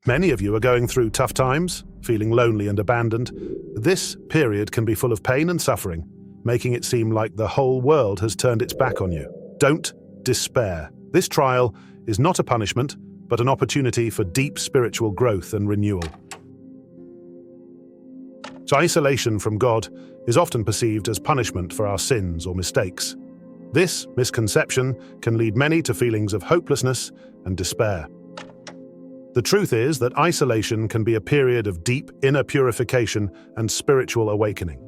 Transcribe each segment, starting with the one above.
Many of you are going through tough times, feeling lonely and abandoned. This period can be full of pain and suffering, making it seem like the whole world has turned its back on you. Don't despair. This trial is not a punishment, but an opportunity for deep spiritual growth and renewal. So isolation from God is often perceived as punishment for our sins or mistakes. This misconception can lead many to feelings of hopelessness and despair. The truth is that isolation can be a period of deep inner purification and spiritual awakening.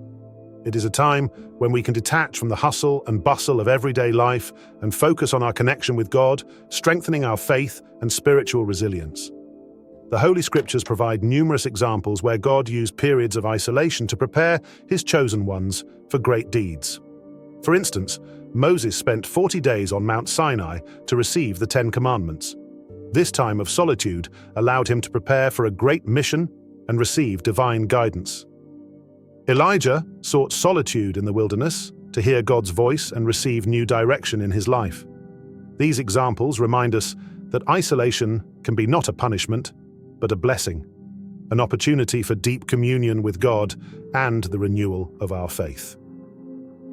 It is a time when we can detach from the hustle and bustle of everyday life and focus on our connection with God, strengthening our faith and spiritual resilience. The Holy Scriptures provide numerous examples where God used periods of isolation to prepare His chosen ones for great deeds. For instance, Moses spent 40 days on Mount Sinai to receive the Ten Commandments. This time of solitude allowed him to prepare for a great mission and receive divine guidance. Elijah sought solitude in the wilderness to hear God's voice and receive new direction in his life. These examples remind us that isolation can be not a punishment, but a blessing, an opportunity for deep communion with God and the renewal of our faith.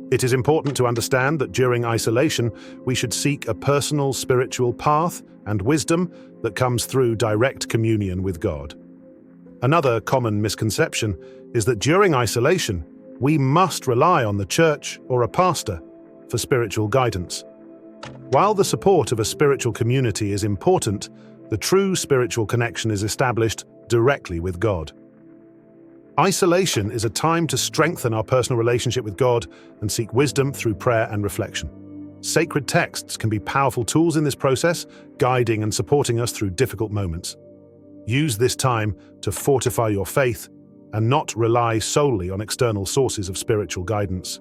It is important to understand that during isolation, we should seek a personal spiritual path and wisdom that comes through direct communion with God. Another common misconception is that during isolation, we must rely on the church or a pastor for spiritual guidance. While the support of a spiritual community is important, the true spiritual connection is established directly with God. Isolation is a time to strengthen our personal relationship with God and seek wisdom through prayer and reflection. Sacred texts can be powerful tools in this process, guiding and supporting us through difficult moments. Use this time to fortify your faith and not rely solely on external sources of spiritual guidance.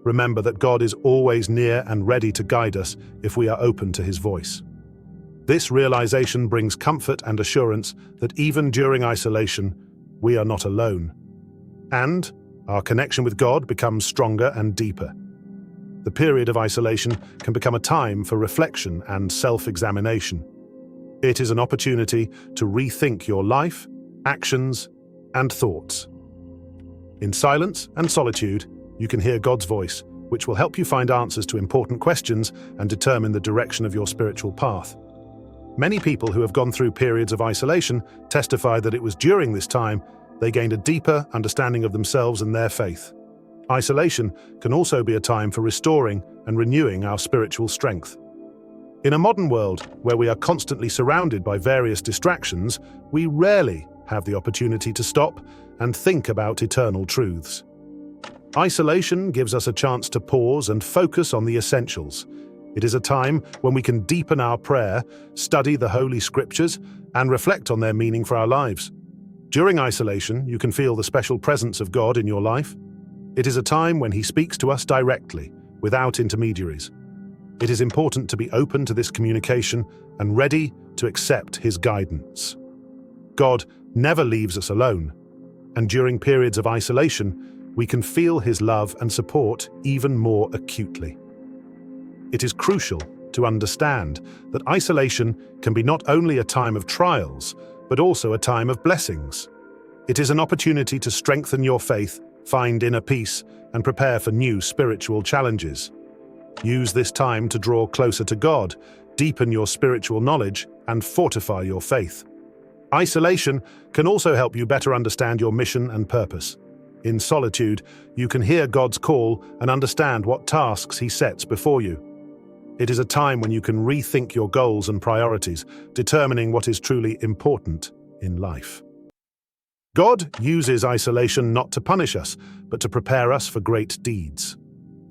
Remember that God is always near and ready to guide us if we are open to His voice. This realization brings comfort and assurance that even during isolation, we are not alone, and our connection with God becomes stronger and deeper. The period of isolation can become a time for reflection and self-examination. It is an opportunity to rethink your life, actions, and thoughts. In silence and solitude, you can hear God's voice, which will help you find answers to important questions and determine the direction of your spiritual path. Many people who have gone through periods of isolation testify that it was during this time they gained a deeper understanding of themselves and their faith. Isolation can also be a time for restoring and renewing our spiritual strength. In a modern world where we are constantly surrounded by various distractions, we rarely have the opportunity to stop and think about eternal truths. Isolation gives us a chance to pause and focus on the essentials. It is a time when we can deepen our prayer, study the Holy Scriptures, and reflect on their meaning for our lives. During isolation, you can feel the special presence of God in your life. It is a time when He speaks to us directly, without intermediaries. It is important to be open to this communication and ready to accept His guidance. God never leaves us alone, and during periods of isolation, we can feel His love and support even more acutely. It is crucial to understand that isolation can be not only a time of trials, but also a time of blessings. It is an opportunity to strengthen your faith, find inner peace, and prepare for new spiritual challenges. Use this time to draw closer to God, deepen your spiritual knowledge, and fortify your faith. Isolation can also help you better understand your mission and purpose. In solitude, you can hear God's call and understand what tasks He sets before you. It is a time when you can rethink your goals and priorities, determining what is truly important in life. God uses isolation not to punish us, but to prepare us for great deeds.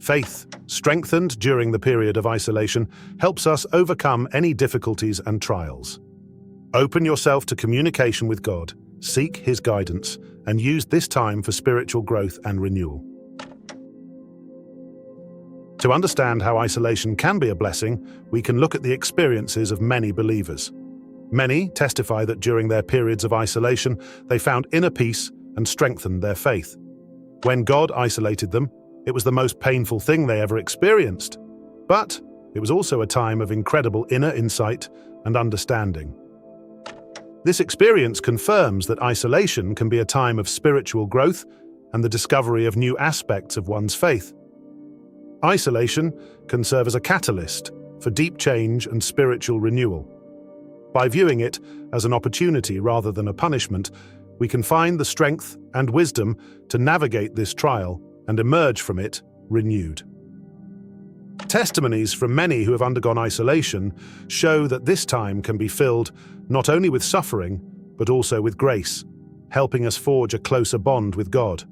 Faith, strengthened during the period of isolation, helps us overcome any difficulties and trials. Open yourself to communication with God, seek His guidance, and use this time for spiritual growth and renewal. To understand how isolation can be a blessing, we can look at the experiences of many believers. Many testify that during their periods of isolation, they found inner peace and strengthened their faith. When God isolated them, it was the most painful thing they ever experienced. But it was also a time of incredible inner insight and understanding. This experience confirms that isolation can be a time of spiritual growth and the discovery of new aspects of one's faith. Isolation can serve as a catalyst for deep change and spiritual renewal. By viewing it as an opportunity rather than a punishment, we can find the strength and wisdom to navigate this trial and emerge from it renewed. Testimonies from many who have undergone isolation show that this time can be filled not only with suffering, but also with grace, helping us forge a closer bond with God.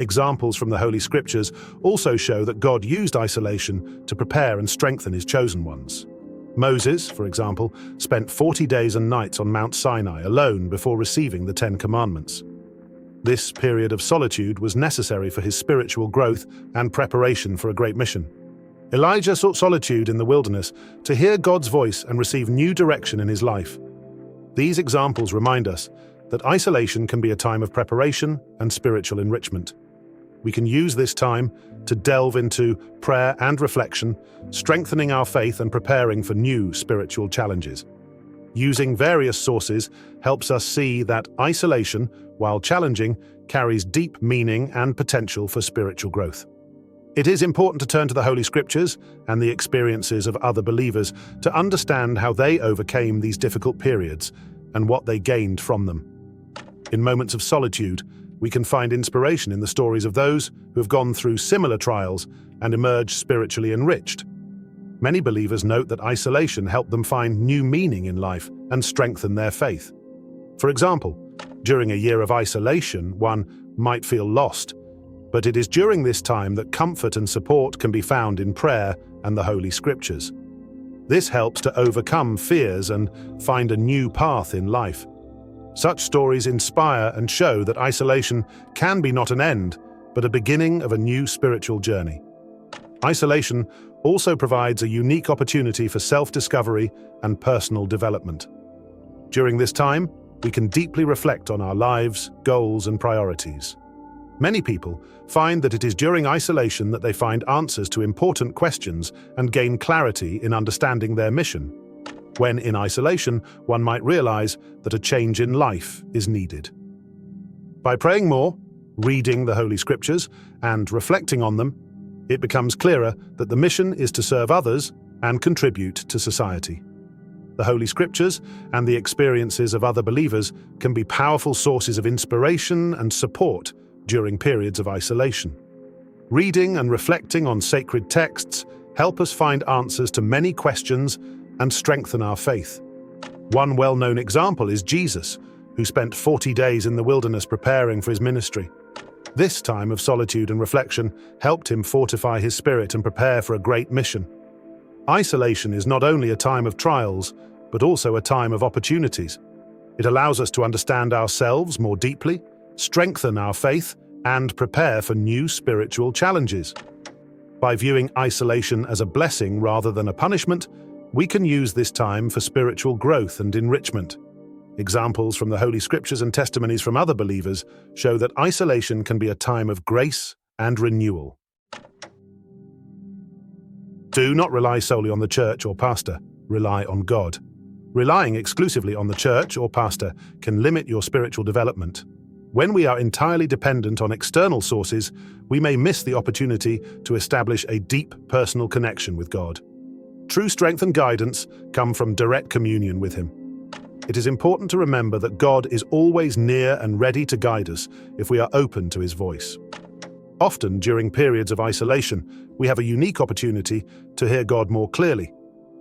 Examples from the Holy Scriptures also show that God used isolation to prepare and strengthen his chosen ones. Moses, for example, spent 40 days and nights on Mount Sinai alone before receiving the Ten Commandments. This period of solitude was necessary for his spiritual growth and preparation for a great mission. Elijah sought solitude in the wilderness to hear God's voice and receive new direction in his life. These examples remind us that isolation can be a time of preparation and spiritual enrichment. We can use this time to delve into prayer and reflection, strengthening our faith and preparing for new spiritual challenges. Using various sources helps us see that isolation, while challenging, carries deep meaning and potential for spiritual growth. It is important to turn to the Holy Scriptures and the experiences of other believers to understand how they overcame these difficult periods and what they gained from them. In moments of solitude, we can find inspiration in the stories of those who have gone through similar trials and emerged spiritually enriched. Many believers note that isolation helped them find new meaning in life and strengthen their faith. For example, during a year of isolation, one might feel lost, but it is during this time that comfort and support can be found in prayer and the Holy Scriptures. This helps to overcome fears and find a new path in life. Such stories inspire and show that isolation can be not an end, but a beginning of a new spiritual journey. Isolation also provides a unique opportunity for self-discovery and personal development. During this time, we can deeply reflect on our lives, goals, and priorities. Many people find that it is during isolation that they find answers to important questions and gain clarity in understanding their mission. When in isolation, one might realize that a change in life is needed. By praying more, reading the Holy Scriptures, and reflecting on them, it becomes clearer that the mission is to serve others and contribute to society. The Holy Scriptures and the experiences of other believers can be powerful sources of inspiration and support during periods of isolation. Reading and reflecting on sacred texts help us find answers to many questions and strengthen our faith. One well-known example is Jesus, who spent 40 days in the wilderness preparing for his ministry. This time of solitude and reflection helped him fortify his spirit and prepare for a great mission. Isolation is not only a time of trials, but also a time of opportunities. It allows us to understand ourselves more deeply, strengthen our faith, and prepare for new spiritual challenges. By viewing isolation as a blessing rather than a punishment, we can use this time for spiritual growth and enrichment. Examples from the Holy Scriptures and testimonies from other believers show that isolation can be a time of grace and renewal. Do not rely solely on the church or pastor. Rely on God. Relying exclusively on the church or pastor can limit your spiritual development. When we are entirely dependent on external sources, we may miss the opportunity to establish a deep personal connection with God. True strength and guidance come from direct communion with Him. It is important to remember that God is always near and ready to guide us if we are open to His voice. Often, during periods of isolation, we have a unique opportunity to hear God more clearly,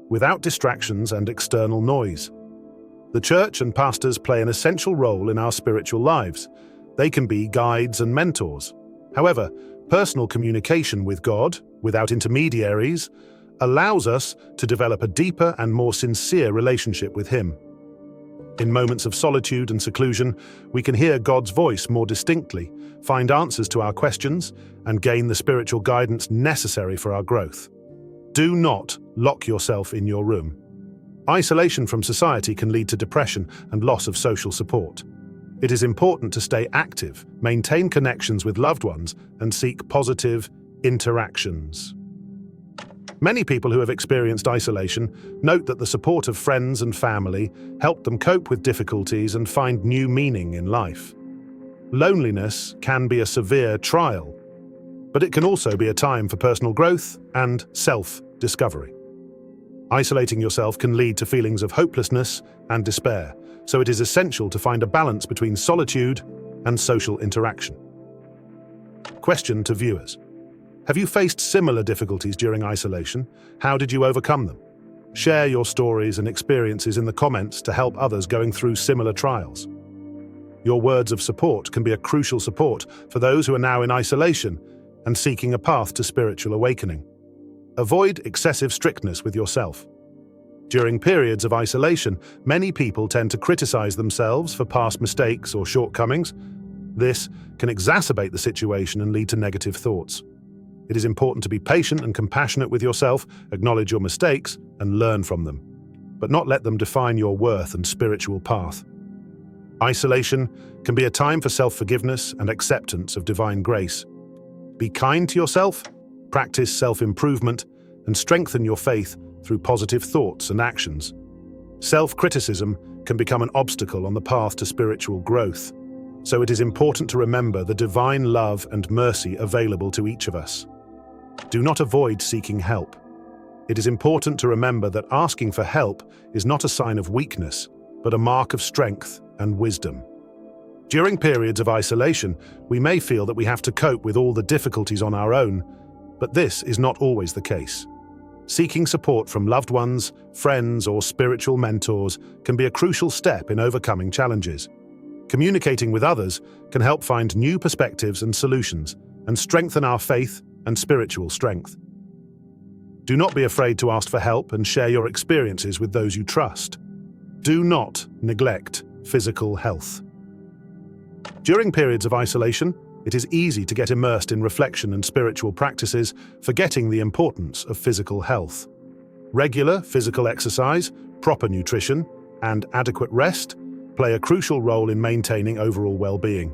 without distractions and external noise. The church and pastors play an essential role in our spiritual lives. They can be guides and mentors. However, personal communication with God, without intermediaries, allows us to develop a deeper and more sincere relationship with Him. In moments of solitude and seclusion, we can hear God's voice more distinctly, find answers to our questions, and gain the spiritual guidance necessary for our growth. Do not lock yourself in your room. Isolation from society can lead to depression and loss of social support. It is important to stay active, maintain connections with loved ones, and seek positive interactions. Many people who have experienced isolation note that the support of friends and family helped them cope with difficulties and find new meaning in life. Loneliness can be a severe trial, but it can also be a time for personal growth and self-discovery. Isolating yourself can lead to feelings of hopelessness and despair, so it is essential to find a balance between solitude and social interaction. Question to viewers: have you faced similar difficulties during isolation? How did you overcome them? Share your stories and experiences in the comments to help others going through similar trials. Your words of support can be a crucial support for those who are now in isolation and seeking a path to spiritual awakening. Avoid excessive strictness with yourself. During periods of isolation, many people tend to criticize themselves for past mistakes or shortcomings. This can exacerbate the situation and lead to negative thoughts. It is important to be patient and compassionate with yourself, acknowledge your mistakes, and learn from them, but not let them define your worth and spiritual path. Isolation can be a time for self-forgiveness and acceptance of divine grace. Be kind to yourself, practice self-improvement, and strengthen your faith through positive thoughts and actions. Self-criticism can become an obstacle on the path to spiritual growth, so it is important to remember the divine love and mercy available to each of us. Do not avoid seeking help. It is important to remember that asking for help is not a sign of weakness, but a mark of strength and wisdom. During periods of isolation, we may feel that we have to cope with all the difficulties on our own, but this is not always the case. Seeking support from loved ones, friends, or spiritual mentors can be a crucial step in overcoming challenges. Communicating with others can help find new perspectives and solutions and strengthen our faith and spiritual strength. Do not be afraid to ask for help and share your experiences with those you trust. Do not neglect physical health. During periods of isolation, it is easy to get immersed in reflection and spiritual practices, forgetting the importance of physical health. Regular physical exercise, proper nutrition, and adequate rest play a crucial role in maintaining overall well-being.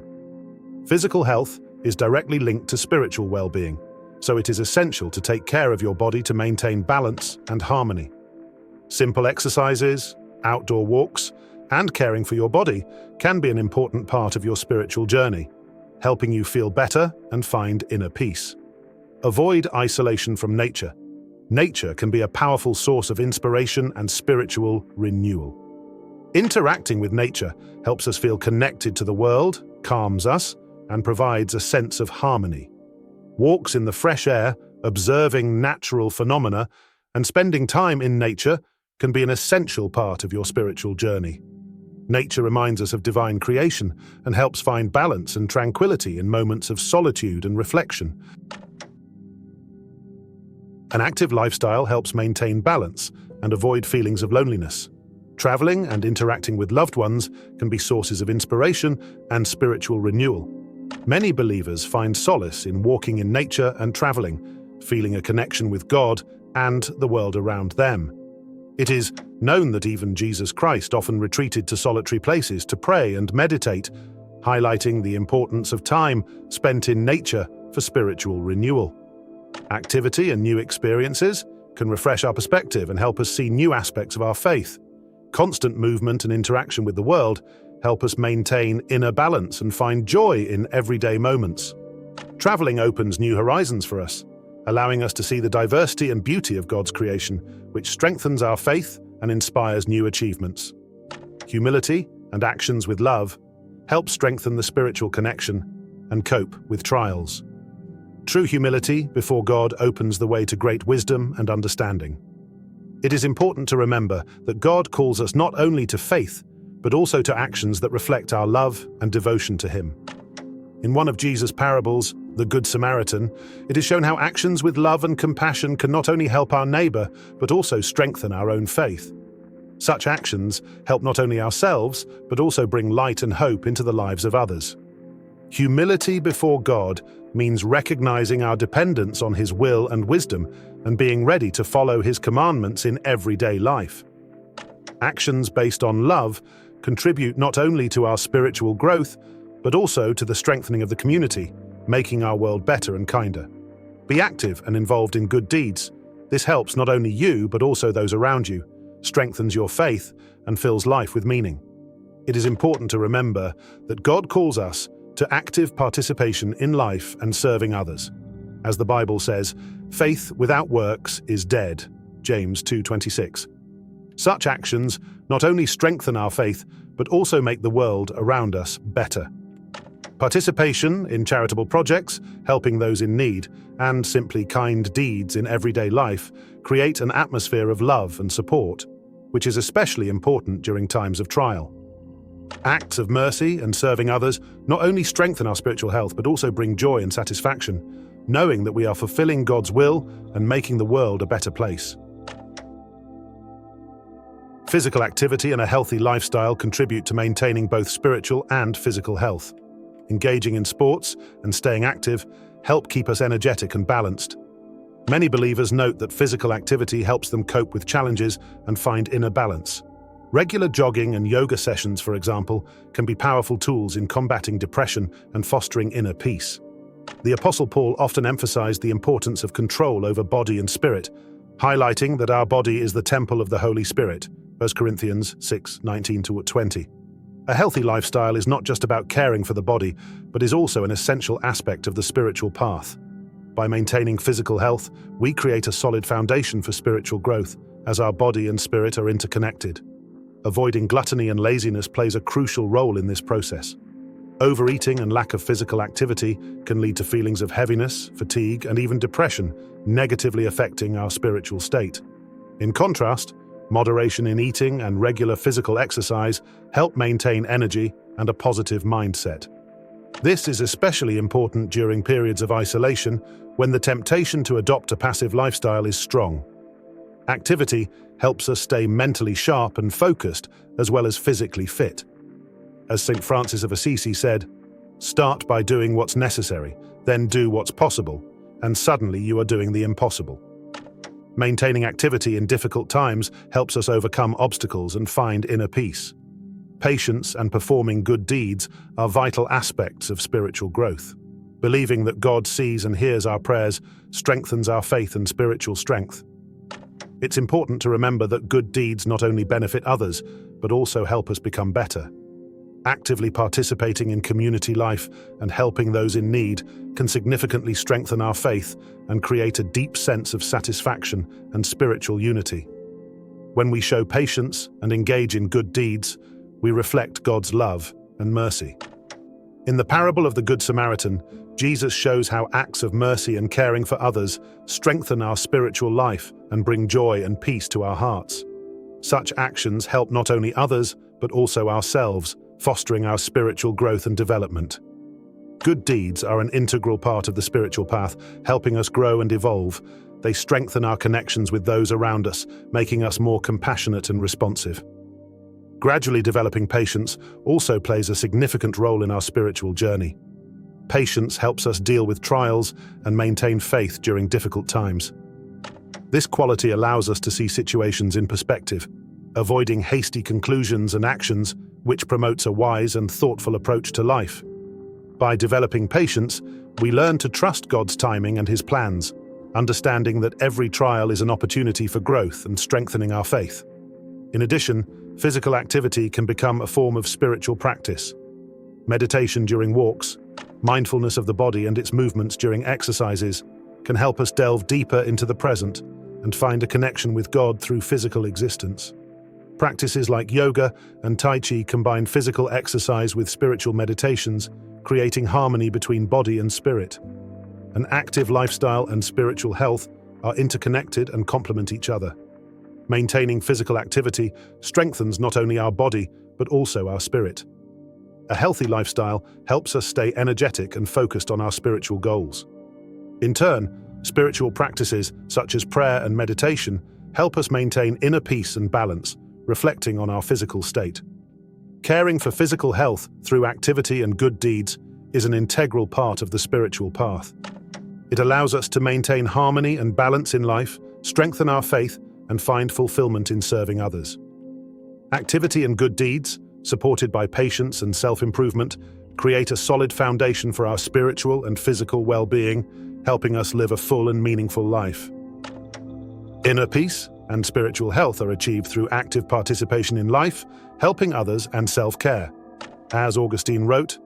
Physical health is directly linked to spiritual well-being, so it is essential to take care of your body to maintain balance and harmony. Simple exercises, outdoor walks, and caring for your body can be an important part of your spiritual journey, helping you feel better and find inner peace. Avoid isolation from nature. Nature can be a powerful source of inspiration and spiritual renewal. Interacting with nature helps us feel connected to the world, calms us, and provides a sense of harmony. Walks in the fresh air, observing natural phenomena, and spending time in nature can be an essential part of your spiritual journey. Nature reminds us of divine creation and helps find balance and tranquility in moments of solitude and reflection. An active lifestyle helps maintain balance and avoid feelings of loneliness. Traveling and interacting with loved ones can be sources of inspiration and spiritual renewal. Many believers find solace in walking in nature and traveling, feeling a connection with God and the world around them. It is known that even Jesus Christ often retreated to solitary places to pray and meditate, highlighting the importance of time spent in nature for spiritual renewal. Activity and new experiences can refresh our perspective and help us see new aspects of our faith. Constant movement and interaction with the world help us maintain inner balance and find joy in everyday moments. Traveling opens new horizons for us, allowing us to see the diversity and beauty of God's creation, which strengthens our faith and inspires new achievements. Humility and actions with love help strengthen the spiritual connection and cope with trials. True humility before God opens the way to great wisdom and understanding. It is important to remember that God calls us not only to faith, but also to actions that reflect our love and devotion to Him. In one of Jesus' parables, the Good Samaritan, it is shown how actions with love and compassion can not only help our neighbor, but also strengthen our own faith. Such actions help not only ourselves, but also bring light and hope into the lives of others. Humility before God means recognizing our dependence on His will and wisdom and being ready to follow His commandments in everyday life. Actions based on love contribute not only to our spiritual growth, but also to the strengthening of the community, making our world better and kinder. Be active and involved in good deeds. This helps not only you, but also those around you, strengthens your faith, and fills life with meaning. It is important to remember that God calls us to active participation in life and serving others. As the Bible says, faith without works is dead, James 2:26. Such actions not only strengthen our faith, but also make the world around us better. Participation in charitable projects, helping those in need, and simply kind deeds in everyday life create an atmosphere of love and support, which is especially important during times of trial. Acts of mercy and serving others not only strengthen our spiritual health, but also bring joy and satisfaction, knowing that we are fulfilling God's will and making the world a better place. Physical activity and a healthy lifestyle contribute to maintaining both spiritual and physical health. Engaging in sports and staying active help keep us energetic and balanced. Many believers note that physical activity helps them cope with challenges and find inner balance. Regular jogging and yoga sessions, for example, can be powerful tools in combating depression and fostering inner peace. The Apostle Paul often emphasized the importance of control over body and spirit, highlighting that our body is the temple of the Holy Spirit, 1 Corinthians 6:19-20. A healthy lifestyle is not just about caring for the body, but is also an essential aspect of the spiritual path. By maintaining physical health, we create a solid foundation for spiritual growth, as our body and spirit are interconnected. Avoiding gluttony and laziness plays a crucial role in this process. Overeating and lack of physical activity can lead to feelings of heaviness, fatigue, and even depression, negatively affecting our spiritual state. In contrast, moderation in eating and regular physical exercise help maintain energy and a positive mindset. This is especially important during periods of isolation when the temptation to adopt a passive lifestyle is strong. Activity helps us stay mentally sharp and focused, as well as physically fit. As St. Francis of Assisi said, "Start by doing what's necessary, then do what's possible, and suddenly you are doing the impossible." Maintaining activity in difficult times helps us overcome obstacles and find inner peace. Patience and performing good deeds are vital aspects of spiritual growth. Believing that God sees and hears our prayers strengthens our faith and spiritual strength. It's important to remember that good deeds not only benefit others, but also help us become better. Actively participating in community life and helping those in need can significantly strengthen our faith and create a deep sense of satisfaction and spiritual unity. When we show patience and engage in good deeds, we reflect God's love and mercy. In the parable of the Good Samaritan, Jesus shows how acts of mercy and caring for others strengthen our spiritual life and bring joy and peace to our hearts. Such actions help not only others, but also ourselves, fostering our spiritual growth and development. Good deeds are an integral part of the spiritual path, helping us grow and evolve. They strengthen our connections with those around us, making us more compassionate and responsive. Gradually developing patience also plays a significant role in our spiritual journey. Patience helps us deal with trials and maintain faith during difficult times. This quality allows us to see situations in perspective, avoiding hasty conclusions and actions, which promotes a wise and thoughtful approach to life. By developing patience, we learn to trust God's timing and His plans, understanding that every trial is an opportunity for growth and strengthening our faith. In addition, physical activity can become a form of spiritual practice. Meditation during walks, mindfulness of the body and its movements during exercises can help us delve deeper into the present and find a connection with God through physical existence. Practices like yoga and Tai Chi combine physical exercise with spiritual meditations, creating harmony between body and spirit. An active lifestyle and spiritual health are interconnected and complement each other. Maintaining physical activity strengthens not only our body, but also our spirit. A healthy lifestyle helps us stay energetic and focused on our spiritual goals. In turn, spiritual practices such as prayer and meditation help us maintain inner peace and balance, reflecting on our physical state. Caring for physical health through activity and good deeds is an integral part of the spiritual path. It allows us to maintain harmony and balance in life, strengthen our faith, and find fulfillment in serving others. Activity and good deeds, supported by patience and self-improvement, create a solid foundation for our spiritual and physical well-being, helping us live a full and meaningful life. Inner peace and spiritual health are achieved through active participation in life, helping others, and self-care. As Augustine wrote,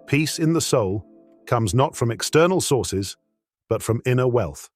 "Peace in the soul comes not from external sources, but from inner wealth."